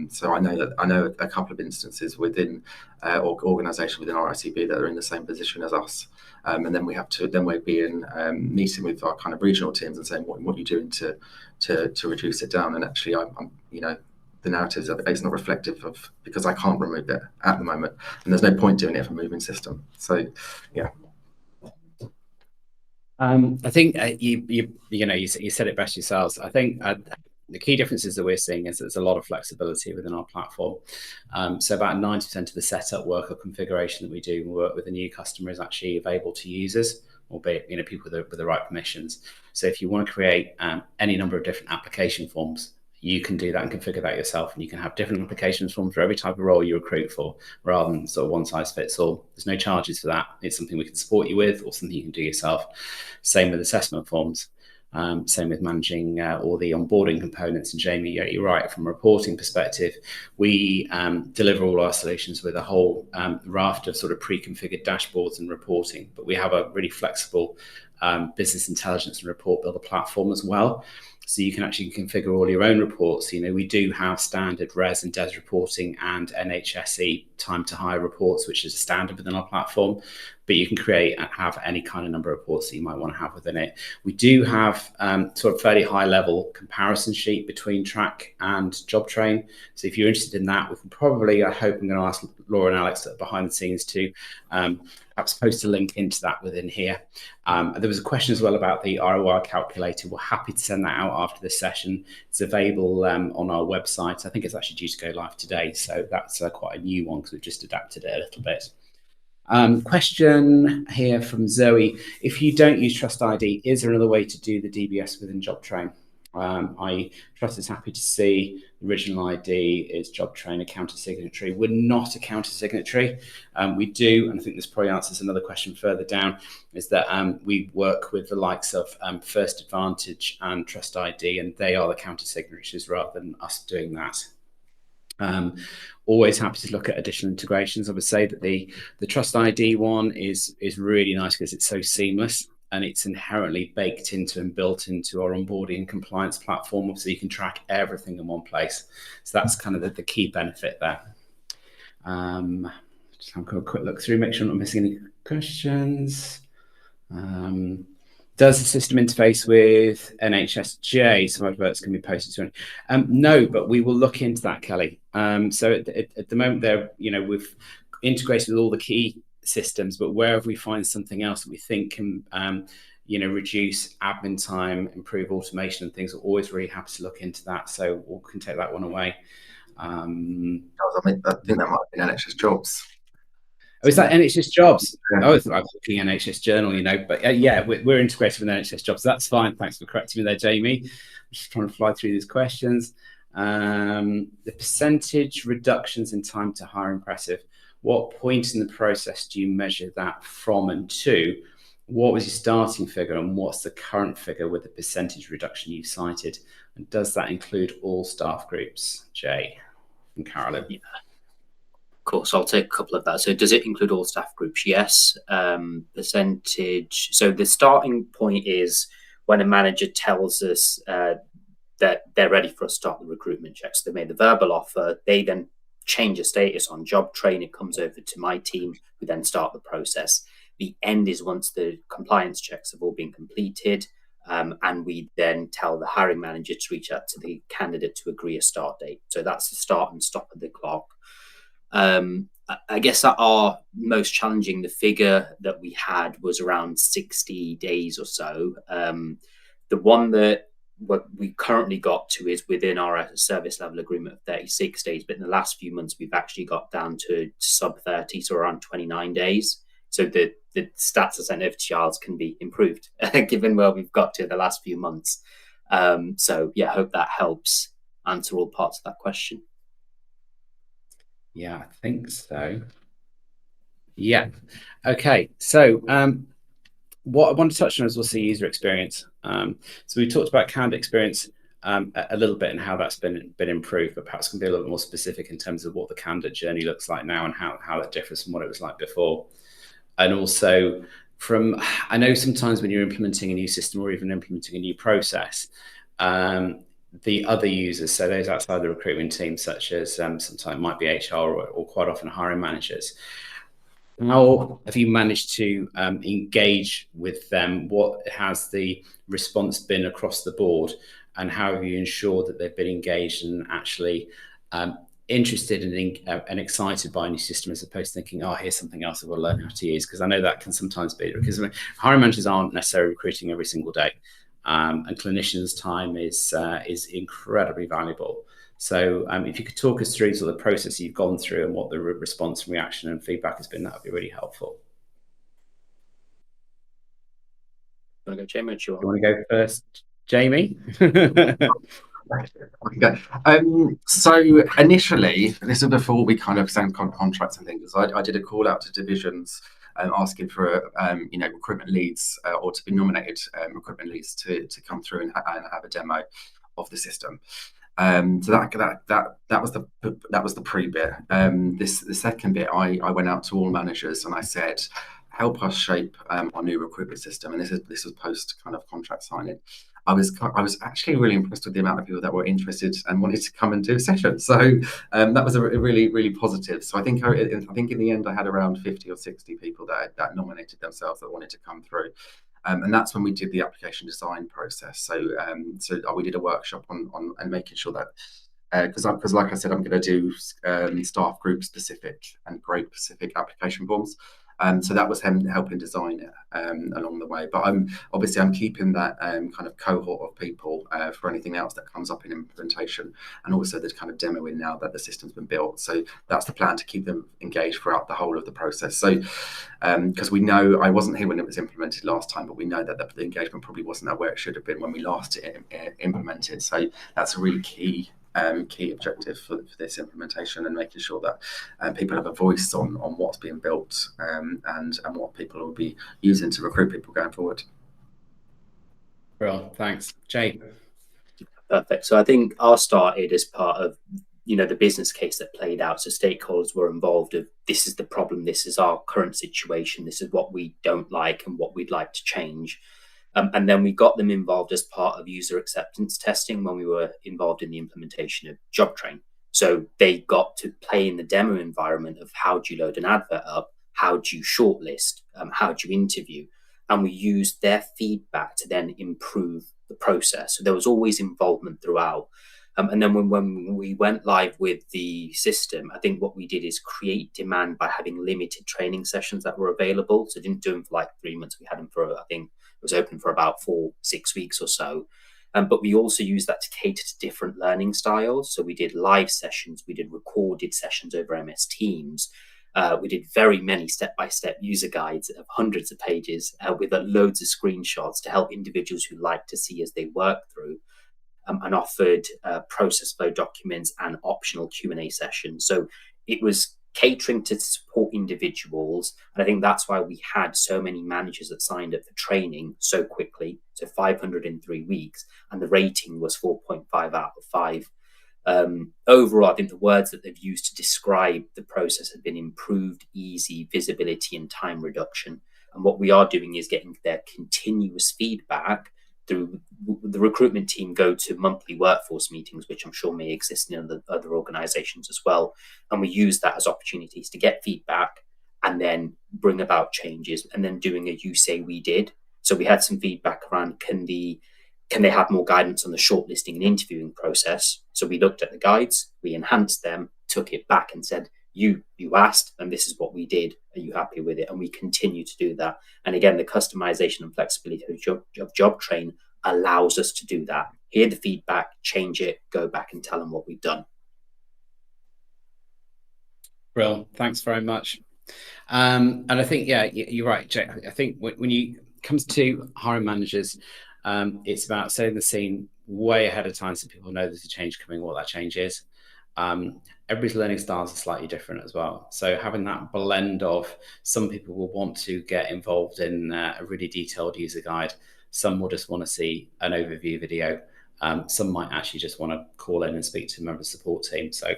B: So I know a couple of instances within organisations within our ICB that are in the same position as us, and then we're being meeting with our kind of regional teams and saying what are you doing to reduce it down. And actually, I'm the narrative is not reflective of, because I can't remove it at the moment, and there's no point doing it for a moving system. So yeah.
A: I think you said it best yourselves. I think the key differences that we're seeing is that there's a lot of flexibility within our platform. So about 90% of the setup work or configuration that we do work with a new customer is actually available to users, albeit people with the right permissions. So if you want to create any number of different application forms, you can do that and configure that yourself, and you can have different application forms for every type of role you recruit for, rather than sort of one size fits all. There's no charges for that. It's something we can support you with, or something you can do yourself. Same with assessment forms. Same with managing all the onboarding components. And Jamie, you're right. From a reporting perspective, we deliver all our solutions with a whole raft of sort of pre-configured dashboards and reporting. But we have a really flexible business intelligence and report builder platform as well. So you can actually configure all your own reports. We do have standard res and des reporting and NHSE time to hire reports, which is a standard within our platform. But you can create and have any kind of number of reports that you might want to have within it. We do have sort of fairly high level comparison sheet between Track and Jobtrain. So if you're interested in that, we can probably, I hope I'm going to ask Laura and Alex behind the scenes to perhaps post a link into that within here. There was a question as well about the ROI calculator. We're happy to send that out after this session. It's available on our website. I think it's actually due to go live today. So that's quite a new one because we've just adapted it a little bit. Question here from Zoe. If you don't use Trust ID, is there another way to do the DBS within Jobtrain? Trust is happy to see the original ID is Jobtrain, a counter signatory. We're not a counter signatory. We do, and I think this probably answers another question further down, is that we work with the likes of First Advantage and Trust ID, and they are the counter signatories rather than us doing that. Always happy to look at additional integrations. I would say that the Trust ID one is really nice because it's so seamless and it's inherently baked into and built into our onboarding and compliance platform, so you can track everything in one place. So that's kind of the key benefit there. Just have a quick look through, make sure I'm not missing any questions. Does the system interface with NHSJ so adverts can be posted to it? No, but we will look into that, Kelly. So at the moment, we've integrated with all the key systems, but wherever we find something else that we think can reduce admin time, improve automation and things, we're always really happy to look into that. So we can take that one away.
B: I think that might be NHS Jobs.
A: Oh, is that NHS Jobs?
B: Yeah.
A: Oh, I'm looking NHS Journal, but yeah, we're integrated with NHS Jobs. That's fine. Thanks for correcting me there, Jamie. I'm just trying to fly through these questions. The percentage reductions in time to hire, impressive. What point in the process do you measure that from and to? What was your starting figure and what's the current figure with the percentage reduction you cited? And does that include all staff groups, Jay and Carolyn?
C: Yeah. Of course, I'll take a couple of that. So does it include all staff groups? Yes. Percentage. So the starting point is when a manager tells us that they're ready for us to start the recruitment checks. They made the verbal offer. They then change the status on Jobtrain. It comes over to my team, who then start the process. The end is once the compliance checks have all been completed, and we then tell the hiring manager to reach out to the candidate to agree a start date. So that's the start and stop of the clock. I guess at our most challenging, the figure that we had was around 60 days or so. The one that what we currently got to is within our service level agreement of 36 days, but in the last few months we've actually got down to sub 30, so around 29 days. So the stats I sent over to Charles can be improved given where we've got to the last few months. So yeah, I hope that helps answer all parts of that question.
A: Yeah, I think so. Yeah. Okay. So what I want to touch on is also user experience. So we talked about candidate experience a little bit and how that's been improved, but perhaps can be a little bit more specific in terms of what the candidate journey looks like now and how that differs from what it was like before. And also I know sometimes when you're implementing a new system or even implementing a new process, the other users, so those outside the recruitment team, such as sometimes might be HR or quite often hiring managers, how have you managed to engage with them? What has the response been across the board? And how have you ensured that they've been engaged and actually interested and excited by a new system, as opposed to thinking, oh, here's something else I've got to learn how to use? Because I know that can sometimes be, because hiring managers aren't necessarily recruiting every single day. And clinicians' time is incredibly valuable. So if you could talk us through sort of the process you've gone through and what the response and reaction and feedback has been, that would be really helpful.
C: You want to go, Jamie?
A: You want to go first, Jamie?
B: So initially, this is before we kind of signed contracts and things. I did a call out to divisions asking for recruitment leads or to be nominated recruitment leads to come through and have a demo of the system. So that was the pre-bit. The second bit, I went out to all managers and I said, help us shape our new recruitment system. And this was post kind of contract signing. I was actually really impressed with the amount of people that were interested and wanted to come and do a session. So that was a really, really positive. So I think in the end I had around 50 or 60 people that nominated themselves that wanted to come through. And that's when we did the application design process. So we did a workshop on and making sure that because like I said, I'm going to do staff group specific and grade specific application forms. So that was him helping design it along the way. But I'm keeping that kind of cohort of people for anything else that comes up in implementation, and also the kind of demoing now that the system's been built. So that's the plan, to keep them engaged throughout the whole of the process. So because we know, I wasn't here when it was implemented last time, but we know that the engagement probably wasn't where it should have been when we last implemented. So that's a really key objective for this implementation, and making sure that people have a voice on what's being built and what people will be using to recruit people going forward.
A: Well, thanks, Jay.
C: Perfect. So I think our started as part of the business case that played out. So stakeholders were involved of, this is the problem, this is our current situation, this is what we don't like and what we'd like to change. And then we got them involved as part of user acceptance testing when we were involved in the implementation of Jobtrain. So they got to play in the demo environment of, how do you load an advert up? How do you shortlist? How do you interview? And we used their feedback to then improve the process. So there was always involvement throughout. And then when we went live with the system, I think what we did is create demand by having limited training sessions that were available. So didn't do them for like 3 months. We had them for, I think, it was open for about 4-6 weeks or so. But we also used that to cater to different learning styles. So we did live sessions, we did recorded sessions over MS Teams. We did very many step-by-step user guides of hundreds of pages with loads of screenshots to help individuals who like to see as they work through, and offered process flow documents and optional Q&A sessions. So it was catering to support individuals. And I think that's why we had so many managers that signed up for training so quickly, so 500 in 3 weeks, and the rating was 4.5 out of 5. Overall, I think the words that they've used to describe the process have been improved, easy, visibility, and time reduction. And what we are doing is getting their continuous feedback through the recruitment team. Go to monthly workforce meetings, which I'm sure may exist in other organizations as well. And we use that as opportunities to get feedback and then bring about changes, and then doing a you say we did. So we had some feedback around can they have more guidance on the shortlisting and interviewing process? So we looked at the guides, we enhanced them, took it back and said, you asked, and this is what we did. Are you happy with it? And we continue to do that. And again, the customization and flexibility of Jobtrain allows us to do that. Hear the feedback, change it, go back and tell them what we've done.
A: Brilliant. Thanks very much. And I think, yeah, you're right, Jay. I think when it comes to hiring managers, it's about setting the scene way ahead of time so people know there's a change coming, what that change is. Everybody's learning styles are slightly different as well. So having that blend of, some people will want to get involved in a really detailed user guide. Some will just want to see an overview video. Some might actually just want to call in and speak to a member of the support team. So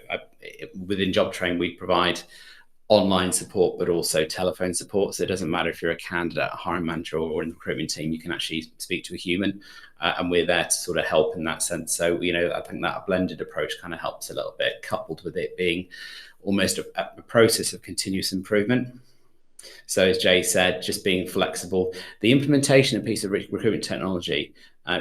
A: within Jobtrain, we provide online support, but also telephone support. So it doesn't matter if you're a candidate, a hiring manager, or in the recruitment team, you can actually speak to a human, and we're there to sort of help in that sense. So, I think that blended approach kind of helps a little bit, coupled with it being almost a process of continuous improvement. So as Jay said, just being flexible. The implementation of a piece of recruitment technology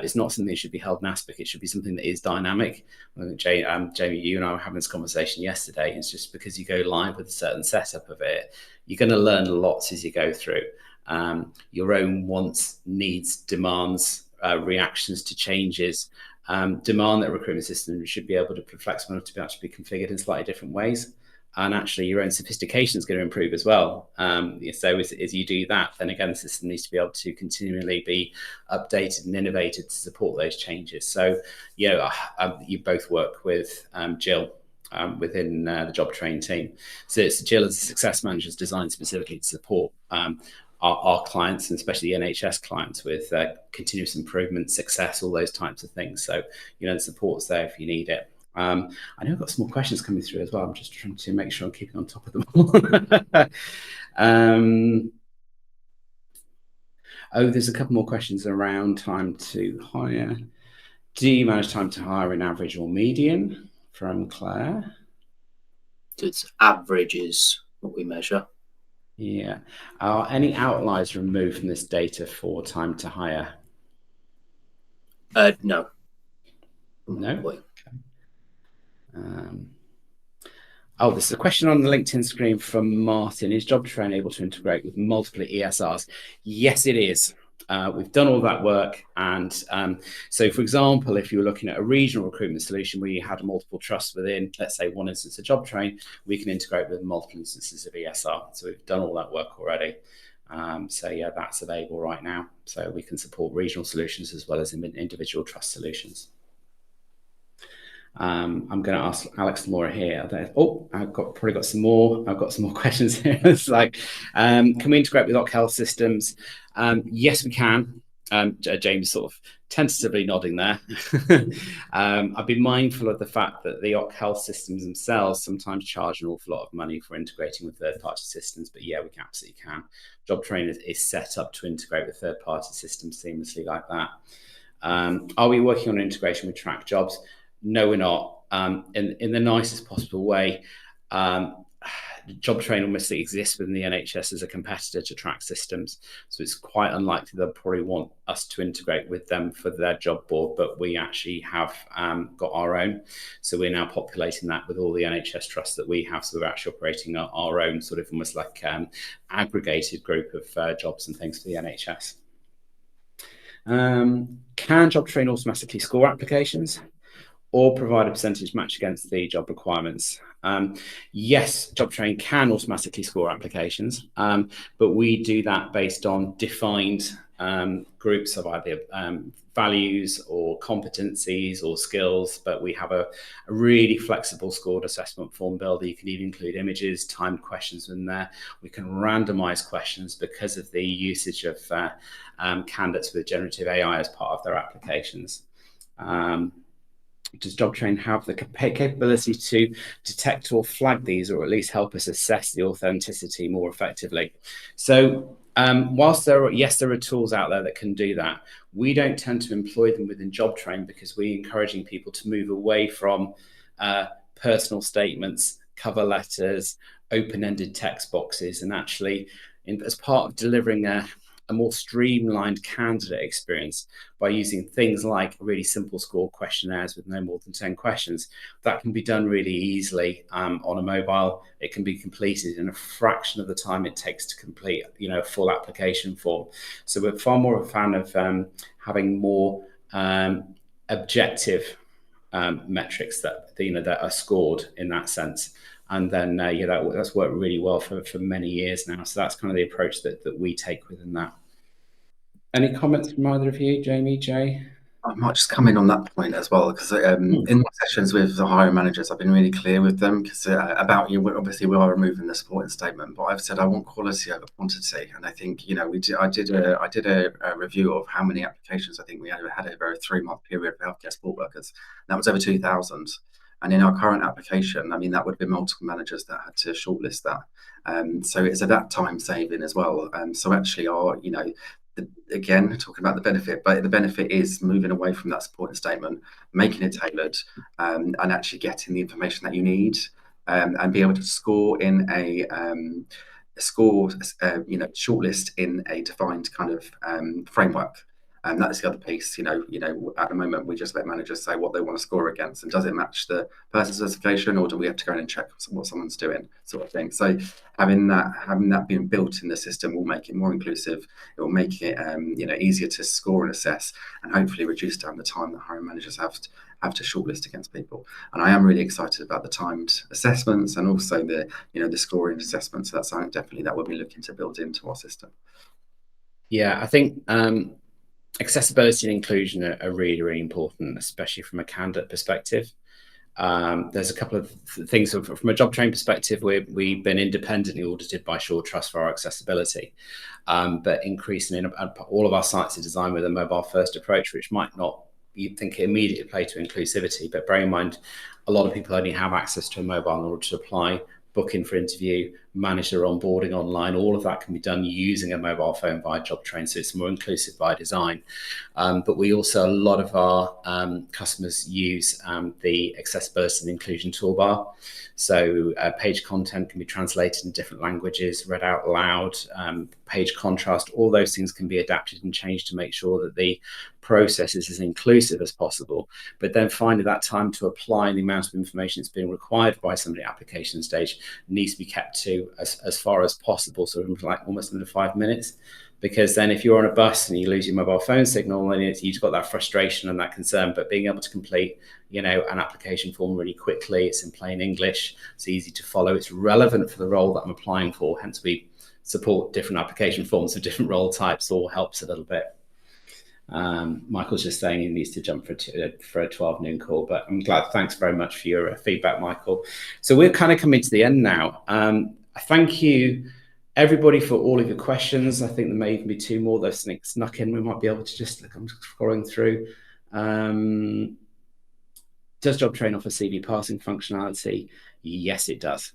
A: is not something that should be held in aspic. It should be something that is dynamic. I think Jamie, you and I were having this conversation yesterday. It's just because you go live with a certain setup of it, you're going to learn lots as you go through. Your own wants, needs, demands, reactions to changes, demand that a recruitment system should be able to be flexible enough to be actually be configured in slightly different ways. And actually your own sophistication is going to improve as well. So as you do that, then again, the system needs to be able to continually be updated and innovated to support those changes. So, you both work with Jill within the Jobtrain team. So it's Jill as a success manager is designed specifically to support our clients, and especially the NHS clients, with continuous improvement, success, all those types of things. So, the support's there if you need it. I know I've got some more questions coming through as well. I'm just trying to make sure I'm keeping on top of them all. There's a couple more questions around time to hire. Do you manage time to hire in average or median? From Claire.
C: So it's average is what we measure.
A: Yeah. Are any outliers removed from this data for time to hire?
C: No.
A: No. This is a question on the LinkedIn screen from Martin. Is Jobtrain able to integrate with multiple ESRs? Yes, it is. We've done all that work. And so, for example, if you were looking at a regional recruitment solution where you had multiple trusts within, let's say, one instance of Jobtrain, we can integrate with multiple instances of ESR. So we've done all that work already. So yeah, that's available right now. So we can support regional solutions as well as individual trust solutions. I'm going to ask Alex Laura here. I've probably got some more. I've got some more questions here. It's like, can we integrate with OC Health systems? Yes, we can. James sort of tentatively nodding there. I've been mindful of the fact that the OC Health systems themselves sometimes charge an awful lot of money for integrating with third-party systems, but yeah, we absolutely can. Jobtrain is set up to integrate with third-party systems seamlessly like that. Are we working on integration with Track Jobs? No, we're not. In the nicest possible way. Jobtrain almost exists within the NHS as a competitor to Track Systems, so it's quite unlikely they'll probably want us to integrate with them for their job board, but we actually have got our own. So we're now populating that with all the NHS trusts that we have, so we're actually operating our own sort of almost like aggregated group of jobs and things for the NHS. Can Jobtrain automatically score applications? or provide a percentage match against the job requirements. Yes, Jobtrain can automatically score applications, but we do that based on defined groups of either values or competencies or skills, but we have a really flexible scored assessment form builder. You can even include images, timed questions in there. We can randomize questions because of the usage of candidates with generative AI as part of their applications. Does Jobtrain have the capability to detect or flag these, or at least help us assess the authenticity more effectively? So whilst there are tools out there that can do that, we don't tend to employ them within Jobtrain because we're encouraging people to move away from personal statements, cover letters, open-ended text boxes, and actually, as part of delivering a more streamlined candidate experience by using things like really simple score questionnaires with no more than 10 questions. That can be done really easily on a mobile. It can be completed in a fraction of the time it takes to complete, a full application form. So we're far more a fan of having more objective metrics that are scored in that sense. And then that's worked really well for many years now. So that's kind of the approach that we take within that. Any comments from either of you, Jamie, Jay?
B: I might just come in on that point as well, because in my sessions with the hiring managers, I've been really clear with them because obviously we are removing the supporting statement, but I've said I want quality over quantity, and I think I did a review of how many applications I think we had over a 3-month period for healthcare support workers. That was over 2,000, and in our current application, I mean that would be multiple managers that had to shortlist that. So it's that time saving as well. So actually, again, talking about the benefit, but the benefit is moving away from that supporting statement, making it tailored, and actually getting the information that you need, and be able to score in shortlist in a defined kind of framework. And that's the other piece. At the moment we just let managers say what they want to score against, and does it match the person's specification, or do we have to go in and check what someone's doing, sort of thing. So having that being built in the system will make it more inclusive. It will make it easier to score and assess, and hopefully reduce down the time that hiring managers have to shortlist against people. And I am really excited about the timed assessments and also the scoring assessments. So that's something definitely that we'll be looking to build into our system.
A: Yeah, I think accessibility and inclusion are really, really important, especially from a candidate perspective. There's a couple of things from a Jobtrain perspective. We've been independently audited by Shaw Trust for our accessibility, but increasingly all of our sites are designed with a mobile first approach, which might not, you'd think, immediately play to inclusivity, but bear in mind a lot of people only have access to a mobile in order to apply, book in for interview, manage their onboarding online. All of that can be done using a mobile phone via Jobtrain, so it's more inclusive by design. But we also, a lot of our customers use the accessibility and inclusion toolbar. So page content can be translated in different languages, read out loud, page contrast, all those things can be adapted and changed to make sure that the process is as inclusive as possible. But then finally, that time to apply and the amount of information that's being required by somebody at application stage needs to be kept to as far as possible, sort of like almost under 5 minutes. Because then if you're on a bus and you lose your mobile phone signal, then you've got that frustration and that concern. But being able to complete, an application form really quickly, it's in plain English, it's easy to follow, it's relevant for the role that I'm applying for. Hence, we support different application forms for different role types, all helps a little bit. Michael's just saying he needs to jump for a 12 noon call, but I'm glad. Thanks very much for your feedback, Michael. So we're kind of coming to the end now. Thank you, everybody, for all of your questions. I think there may even be 2 more that snuck in. We might be able to just look. I'm just scrolling through. Does Jobtrain offer CV passing functionality? Yes, it does.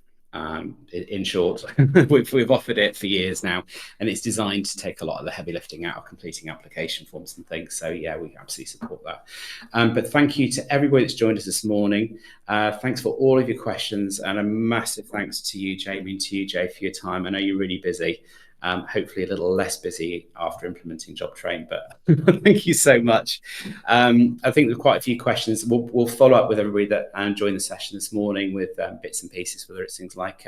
A: In short, we've offered it for years now, and it's designed to take a lot of the heavy lifting out of completing application forms and things. So yeah, we absolutely support that. But thank you to everybody that's joined us this morning. Thanks for all of your questions, and a massive thanks to you, Jamie, and to you, Jay, for your time. I know you're really busy. Hopefully a little less busy after implementing Jobtrain, but thank you so much. I think there's quite a few questions. We'll follow up with everybody that joined the session this morning with bits and pieces, whether it's things like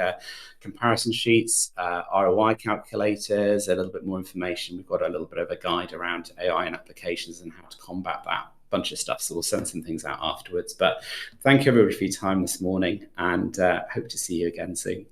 A: comparison sheets, ROI calculators, a little bit more information. We've got a little bit of a guide around AI and applications and how to combat that. bunch of stuff, so we'll send some things out afterwards. But thank you everybody for your time this morning, and hope to see you again soon.